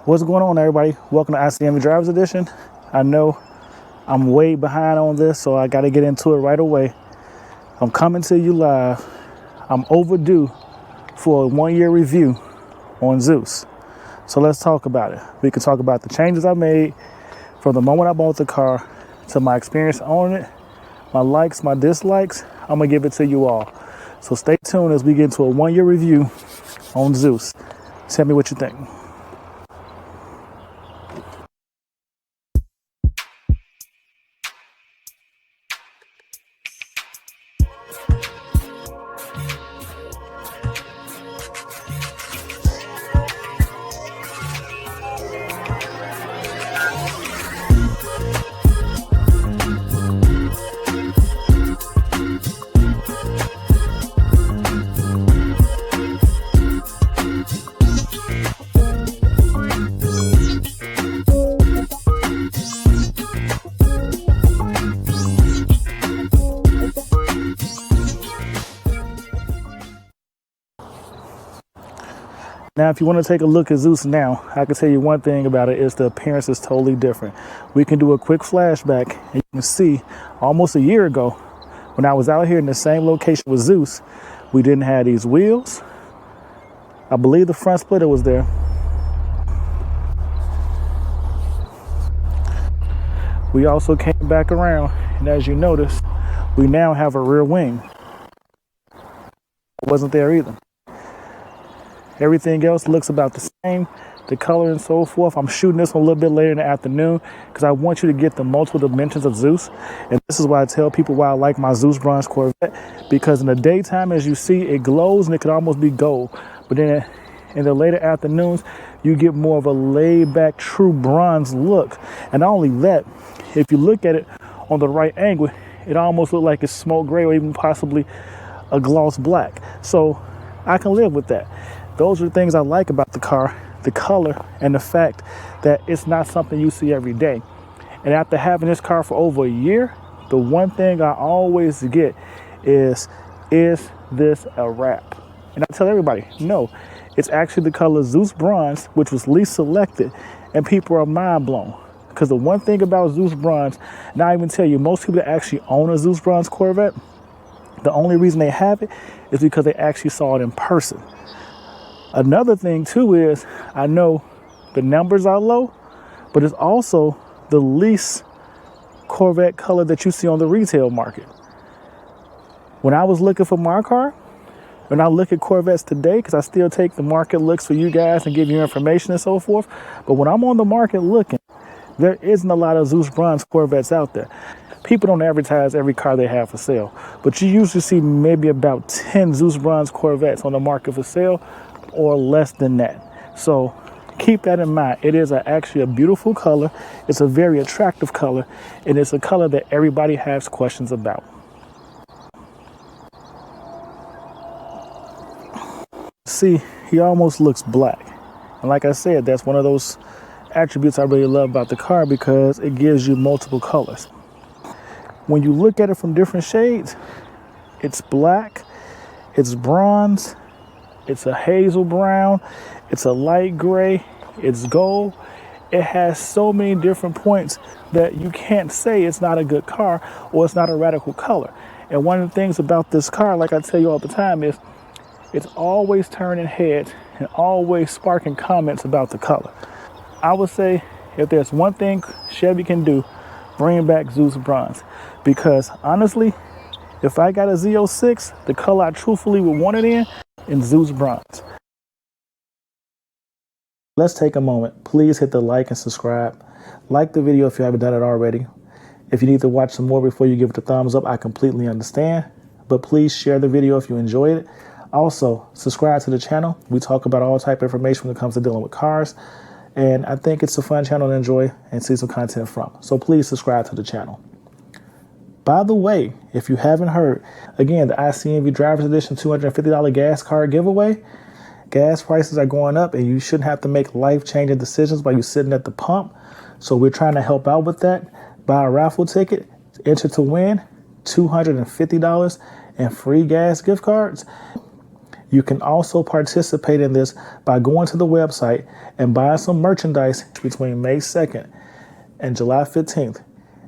What's going on, everybody? Welcome to ICMV Drivers Edition. I know I'm way behind on this, so I got to get into it right away. I'm coming to you live. I'm overdue for a one-year review on Zeus. So let's talk about it. We can talk about the changes I made from the moment I bought the car to my experience owning it, my likes, my dislikes. I'm going to give it to you all. So stay tuned as we get into a one-year review on Zeus. Tell me what you think. Now, if you want to take a look at Zeus now, I can tell you one thing about it is the appearance is totally different. We can do a quick flashback and you can see almost a year ago when I was out here in the same location with Zeus, we didn't have these wheels. I believe the front splitter was there. We also came back around, and as you notice, we now have a rear wing. It wasn't there either. Everything else looks about the same, the color and so forth. I'm shooting this one a little bit later in the afternoon because I want you to get the multiple dimensions of Zeus. And this is why I tell people why I like my Zeus bronze Corvette, because in the daytime, as you see, it glows and it could almost be gold. But then in the later afternoons, you get more of a laid back, true bronze look. And not only that, if you look at it on the right angle, it almost looks like it's smoke gray or even possibly a gloss black. So I can live with that. Those are the things I like about the car, the color, and the fact that it's not something you see every day. And after having this car for over a year, the one thing I always get is this a wrap? And I tell everybody, no, it's actually the color Zeus Bronze, which was least selected, and people are mind blown. Because the one thing about Zeus Bronze, and I even tell you, most people that actually own a Zeus Bronze Corvette, the only reason they have it is because they actually saw it in person. Another thing too is I know the numbers are low, but it's also the least Corvette color that you see on the retail market. When I was looking for my car, when I look at Corvettes today, because I still take the market looks for you guys and give you information and so forth, but when I'm on the market looking, there isn't a lot of Zeus Bronze Corvettes out there. People don't advertise every car they have for sale, but you usually see maybe about 10 Zeus Bronze Corvettes on the market for sale, or less than that. So keep that in mind. It is actually a beautiful color. It's a very attractive color, and it's a color that everybody has questions about. See, he almost looks black. And like I said, that's one of those attributes I really love about the car because it gives you multiple colors. When you look at it from different shades, it's black, it's bronze, it's a hazel brown, it's a light gray, it's gold. It has so many different points that you can't say it's not a good car or it's not a radical color. And one of the things about this car, like I tell you all the time, is it's always turning heads and always sparking comments about the color. I would say if there's one thing Chevy can do, bring back Zeus Bronze. Because honestly, if I got a Z06, the color I truthfully would want it in Zeus Bronze. Let's take a moment. Please hit the like and subscribe. Like the video if you haven't done it already. If you need to watch some more before you give it a thumbs up, I completely understand. But please share the video if you enjoyed it. Also, subscribe to the channel. We talk about all type of information when it comes to dealing with cars. And I think it's a fun channel to enjoy and see some content from. So please subscribe to the channel. By the way, if you haven't heard, again, the ICMV Drivers Edition $250 gas card giveaway. Gas prices are going up and you shouldn't have to make life-changing decisions while you're sitting at the pump. So we're trying to help out with that. Buy a raffle ticket, enter to win $250 and free gas gift cards. You can also participate in this by going to the website and buying some merchandise between May 2nd and July 15th.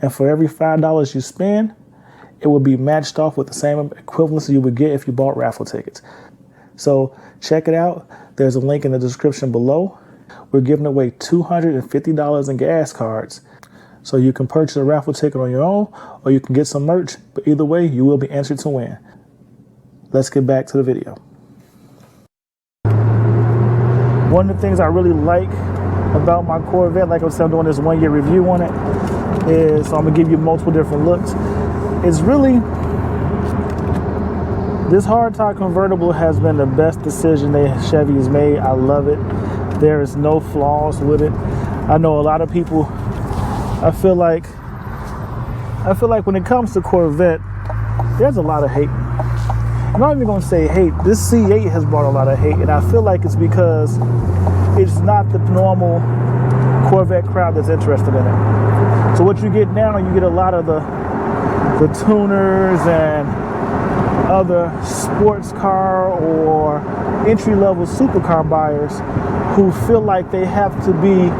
And for every $5 you spend, it will be matched off with the same equivalence you would get if you bought raffle tickets. So check it out. There's a link in the description below. We're giving away $250 in gas cards. So you can purchase a raffle ticket on your own, or you can get some merch. But either way, you will be entered to win. Let's get back to the video. One of the things I really like about my Corvette, like I said, I'm doing this 1 year review on it, is so I'm gonna give you multiple different looks. It's really, this hardtop convertible has been the best decision Chevy has made. I love it. There is no flaws with it. I know a lot of people, I feel like when it comes to Corvette, there's a lot of hate. I'm not even gonna say hate. This C8 has brought a lot of hate, and I feel like it's because it's not the normal Corvette crowd that's interested in it. So what you get now, you get a lot of the tuners and other sports car or entry-level supercar buyers who feel like they have to be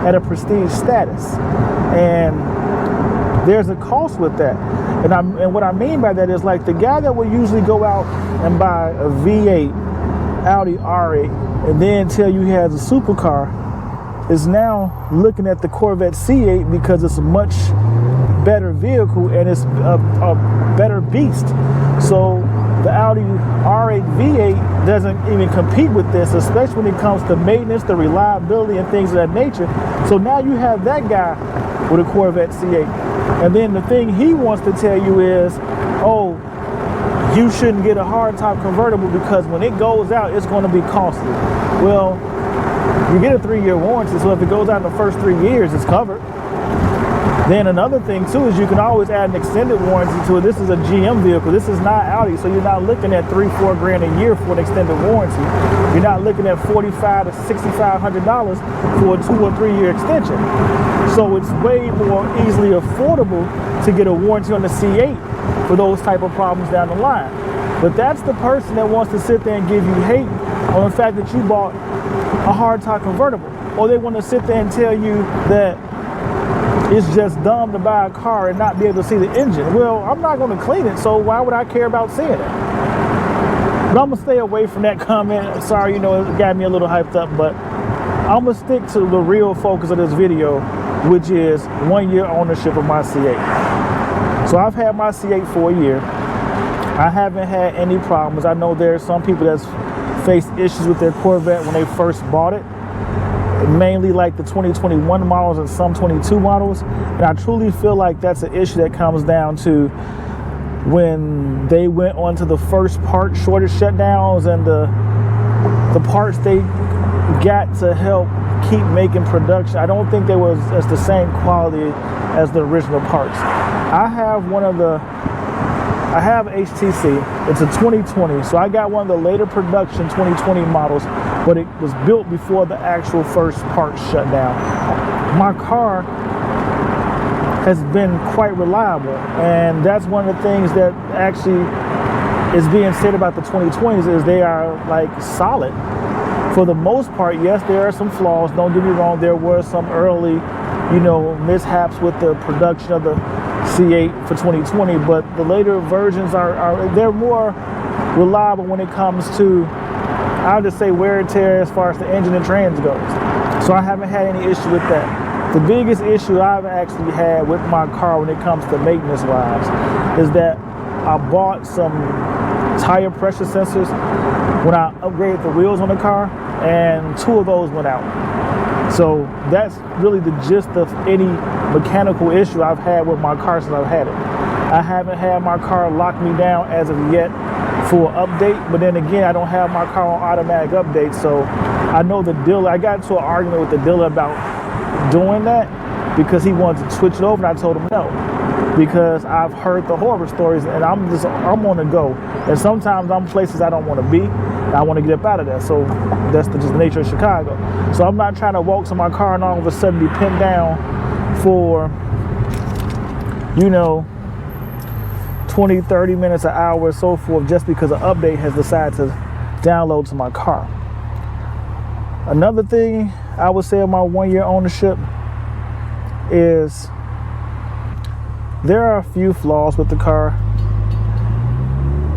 at a prestige status, and there's a cost with that. And what I mean by that is, like, the guy that would usually go out and buy a V8 Audi R8 and then tell you he has a supercar is now looking at the Corvette C8 because it's a much better vehicle and it's a better beast. So the Audi R8 V8 doesn't even compete with this, especially when it comes to maintenance, the reliability, and things of that nature. So now you have that guy with a Corvette C8. And then the thing he wants to tell you is, oh, you shouldn't get a hardtop convertible because when it goes out, it's going to be costly. Well, you get a 3-year warranty, so if it goes out in the first 3 years, it's covered. Then another thing too is you can always add an extended warranty to it. This is a GM vehicle. This is not Audi, so you're not looking at $3-4 grand a year for an extended warranty. You're not looking at $4,500 to $6,500 for a 2 or 3 year extension. So it's way more easily affordable to get a warranty on the C8 for those type of problems down the line. But that's the person that wants to sit there and give you hate on the fact that you bought a hardtop convertible, or they want to sit there and tell you that it's just dumb to buy a car and not be able to see the engine. Well, I'm not going to clean it, so why would I care about seeing it? But I'm going to stay away from that comment. Sorry, it got me a little hyped up, but I'm going to stick to the real focus of this video, which is 1 year ownership of my C8. So I've had my C8 for a year. I haven't had any problems. I know there are some people that's faced issues with their Corvette when they first bought it, mainly like the 2021 models and some 22 models. And I truly feel like that's an issue that comes down to when they went on to the first part shortage shutdowns and the parts they got to help keep making production. I don't think they was as the same quality as the original parts. I have HTC, it's a 2020, so I got one of the later production 2020 models, but it was built before the actual first part shut down. My car has been quite reliable, and that's one of the things that actually is being said about the 2020s is they are like solid. For the most part, yes, there are some flaws, don't get me wrong, there were some early, mishaps with the production of the C8 for 2020, but the later versions they're more reliable when it comes to, I'll just say, wear and tear as far as the engine and trans goes. So I haven't had any issue with that. The biggest issue I've actually had with my car when it comes to maintenance wise is that I bought some tire pressure sensors when I upgraded the wheels on the car, and 2 of those went out. So that's really the gist of any mechanical issue I've had with my car since I've had it. I haven't had my car lock me down as of yet for an update, but then again, I don't have my car on automatic update, so I know the dealer, I got into an argument with the dealer about doing that because he wanted to switch it over, and I told him no, because I've heard the horror stories, and I'm on the go, and sometimes I'm places I don't want to be, and I want to get up out of there. So that's just the nature of Chicago. So I'm not trying to walk to my car and all of a sudden be pinned down for 20, 30 minutes, an hour, and so forth, just because an update has decided to download to my car. Another thing I would say of my 1 year ownership is there are a few flaws with the car,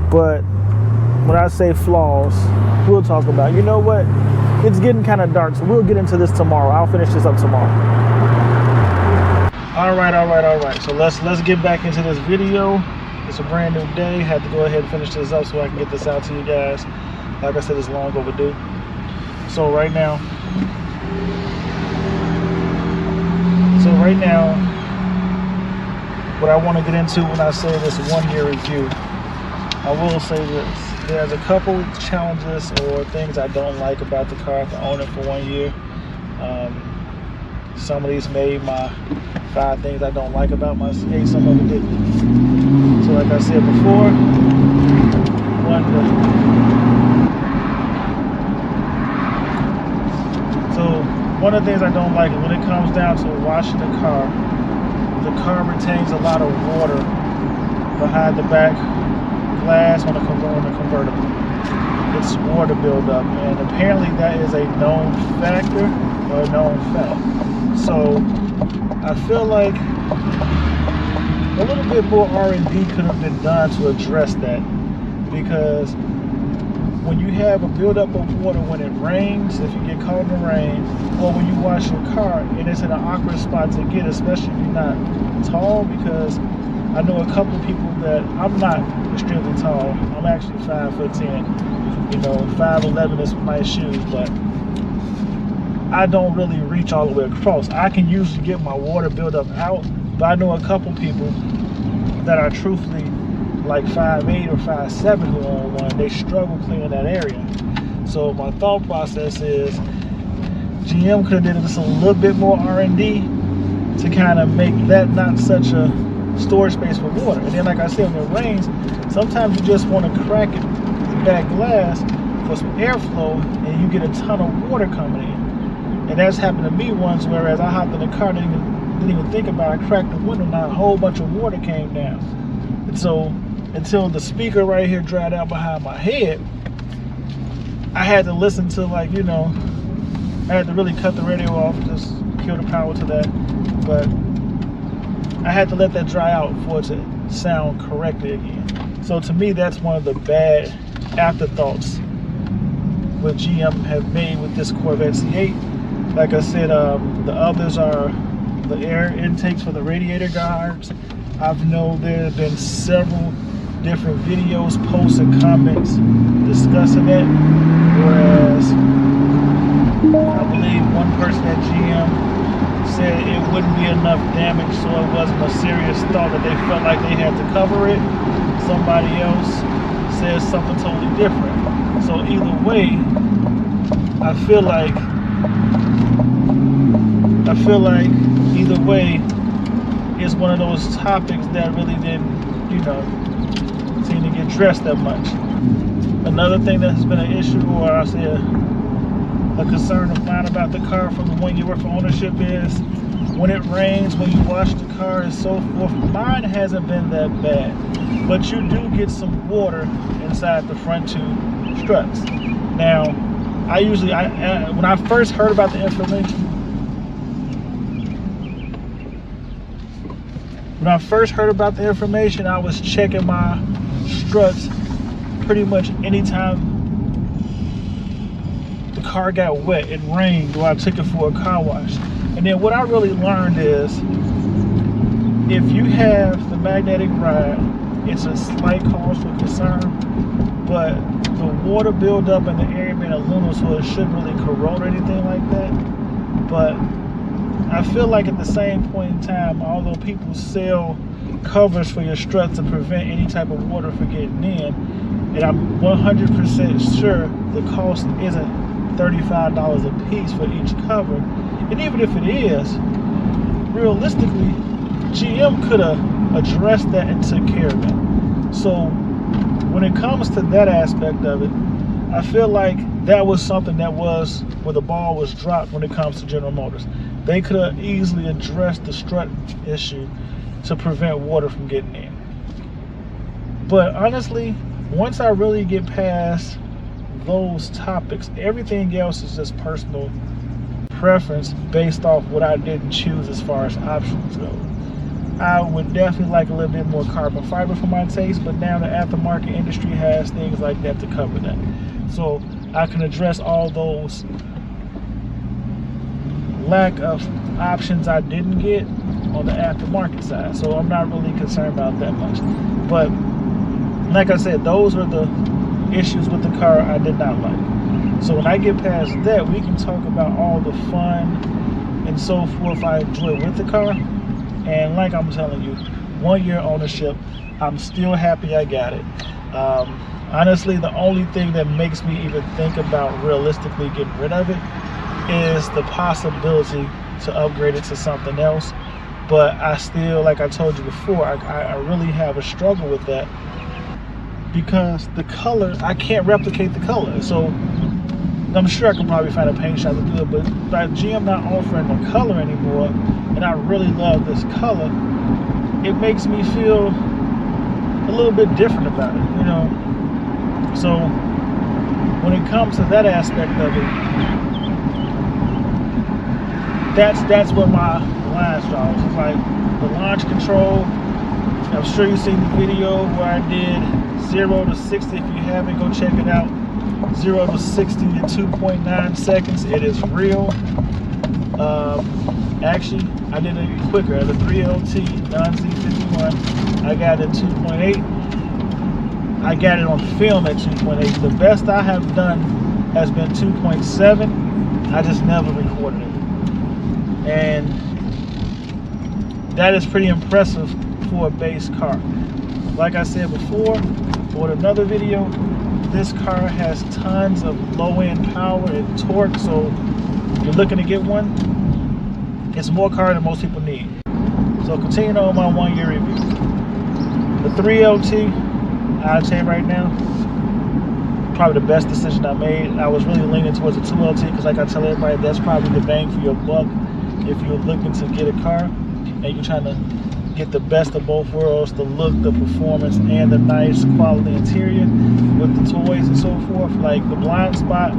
but when I say flaws, we'll talk about, you know what, it's getting kind of dark, so we'll get into this tomorrow. I'll finish this up tomorrow. All right. So let's get back into this video. It's a brand new day. Had to go ahead and finish this up so I can get this out to you guys. Like I said, it's long overdue. So right now, what I want to get into when I say this 1 year review, I will say this. There's a couple challenges or things I don't like about the car after owning it for 1 year. Some of these made my 5 things I don't like about my C8, some of it didn't. So like I said before, one of the things I don't like is when it comes down to washing the car retains a lot of water behind the back glass on the convertible. It's water buildup, and apparently that is a known factor or a known fact. So I feel like a little bit more R&D could have been done to address that, because when you have a buildup of water when it rains, if you get caught in the rain, or when you wash your car, and it's in an awkward spot to get, especially if you're not tall, because I know a couple of people that, I'm not extremely tall, I'm actually 5'10", you know, 5'11" is my shoes, but I don't really reach all the way across. I can usually get my water buildup out, but I know a couple people that are truthfully like 5'8" or 5'7" who own one. They struggle cleaning that area. So my thought process is GM could have did just a little bit more R&D to kind of make that not such a storage space for water. And then like I said, when it rains, sometimes you just want to crack it, the back glass, for some airflow, and you get a ton of water coming in. And that's happened to me once, whereas I hopped in the car, didn't even think about it, I cracked the window, now a whole bunch of water came down. And so until the speaker right here dried out behind my head, I had to listen to, like, you know, I had to really cut the radio off, just kill the power to that. But I had to let that dry out for it to sound correctly again. So to me, that's one of the bad afterthoughts what GM have made with this Corvette C8. Like I said, the others are the air intakes for the radiator guards. I've known there have been several different videos, posts, and comments discussing it. Whereas I believe one person at GM said it wouldn't be enough damage, so it wasn't a serious thought that they felt like they had to cover it. Somebody else says something totally different. So either way, I feel like either way, it's one of those topics that really didn't, you know, seem to get addressed that much. Another thing that has been an issue, or I say a concern of mine about the car from the 1 year worth of ownership, is when it rains, when you wash the car and so forth. Mine hasn't been that bad, but you do get some water inside the front two struts. Now, when I first heard about the information, I was checking my struts pretty much anytime the car got wet, it rained, or I took it for a car wash. And then what I really learned is, if you have the magnetic ride, it's a slight cause for concern, but the water buildup in the area being aluminum, so it shouldn't really corrode or anything like that. But I feel like at the same point in time, although people sell covers for your struts to prevent any type of water from getting in, and I'm 100% sure the cost isn't $35 a piece for each cover. And even if it is, realistically, GM could have addressed that and took care of it. So when it comes to that aspect of it, I feel like that was something that was where the ball was dropped when it comes to General Motors. They could have easily addressed the strut issue to prevent water from getting in. But honestly, once I really get past those topics. Everything else is just personal preference based off what I didn't choose as far as options go. I would definitely like a little bit more carbon fiber for my taste, but now the aftermarket industry has things like that to cover that. So I can address all those lack of options I didn't get on the aftermarket side. So I'm not really concerned about that much. But like I said, those are the issues with the car I did not like. So when I get past that, we can talk about all the fun and so forth I enjoy with the car. And like I'm telling you, 1 year ownership, I'm still happy I got it. Honestly, the only thing that makes me even think about realistically getting rid of it is the possibility to upgrade it to something else. But I still, like I told you before, I really have a struggle with that, because the color, I can't replicate the color. So I'm sure I can probably find a paint shop to do it, but by GM not offering the color anymore, and I really love this color, it makes me feel a little bit different about it, you know. So when it comes to that aspect of it, that's what my lines draw. It's like the launch control. I'm sure you've seen the video where I did 0 to 60. If you haven't, go check it out. 0 to 60 in 2.9 seconds. It is real. Actually, I did it quicker. As a 3LT non-Z51, I got it in 2.8. I got it on film at 2.8. The best I have done has been 2.7. I just never recorded it. And that is pretty impressive for a base car. Like I said before, for another video, this car has tons of low-end power and torque, so if you're looking to get one, it's more car than most people need. So continuing on my 1 year review. The 3LT, I'll tell you right now, probably the best decision I made. I was really leaning towards the 2LT because, like I tell everybody, that's probably the bang for your buck if you're looking to get a car and you're trying to get the best of both worlds, the look, the performance, and the nice quality interior with the toys and so forth. Like the blind spot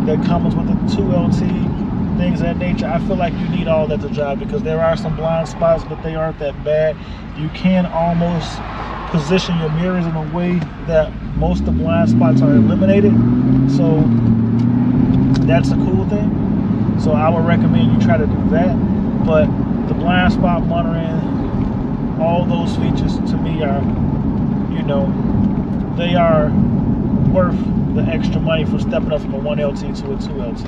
that comes with the 2LT, things of that nature, I feel like you need all that to drive, because there are some blind spots, but they aren't that bad. You can almost position your mirrors in a way that most of the blind spots are eliminated, so that's a cool thing. So I would recommend you try to do that. But the blind spot monitoring, all those features to me are, you know, they are worth the extra money for stepping up from a 1LT to a 2LT.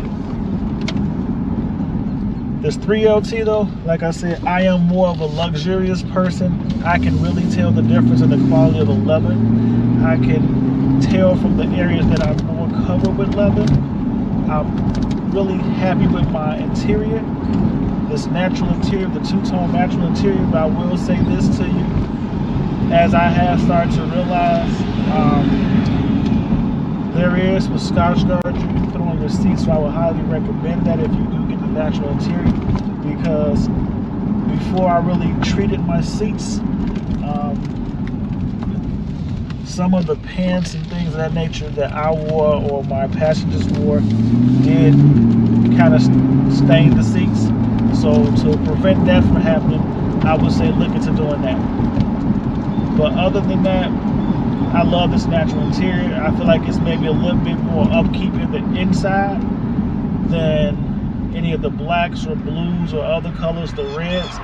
This 3LT though, like I said, I am more of a luxurious person. I can really tell the difference in the quality of the leather. I can tell from the areas that are more covered with leather. I'm really happy with my interior, this natural interior, the two-tone natural interior. But I will say this to you, as I have started to realize, there is with Scotch Guard you can put on your seats, so I would highly recommend that if you do get the natural interior, because before I really treated my seats, some of the pants and things of that nature that I wore or my passengers wore did kind of stain the seats. So to prevent that from happening, I would say look into doing that. But other than that, I love this natural interior. I feel like it's maybe a little bit more upkeep in the inside than any of the blacks or blues or other colors, the reds.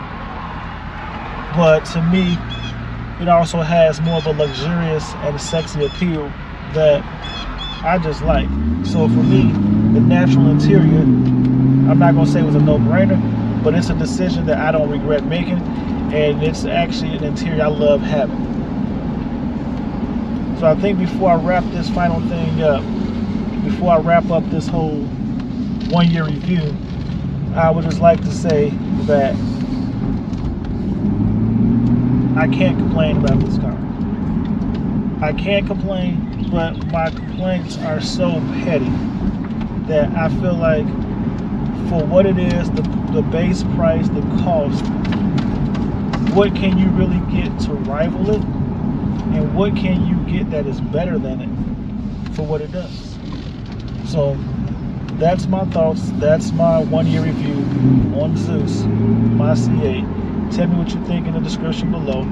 But to me, it also has more of a luxurious and sexy appeal that I just like. So for me, the natural interior, I'm not gonna say it was a no-brainer, but it's a decision that I don't regret making, and it's actually an interior I love having. So I think before I wrap this final thing up, before I wrap up this whole 1 year review, I would just like to say that I can't complain about this car. I can't complain, but my complaints are so petty that I feel like for what it is, the base price, the cost, what can you really get to rival it? And what can you get that is better than it for what it does? So that's my thoughts. That's my 1 year review on Zeus, my C8. Tell me what you think in the description below.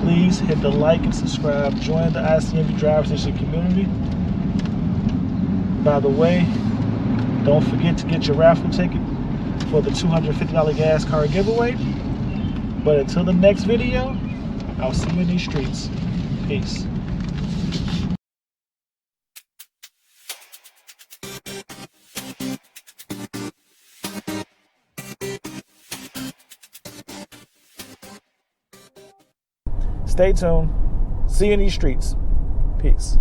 Please hit the like and subscribe. Join the ICMB Drive Station community. By the way, don't forget to get your raffle ticket for the $250 gas card giveaway. But until the next video, I'll see you in these streets. Peace. Stay tuned. See you in these streets. Peace.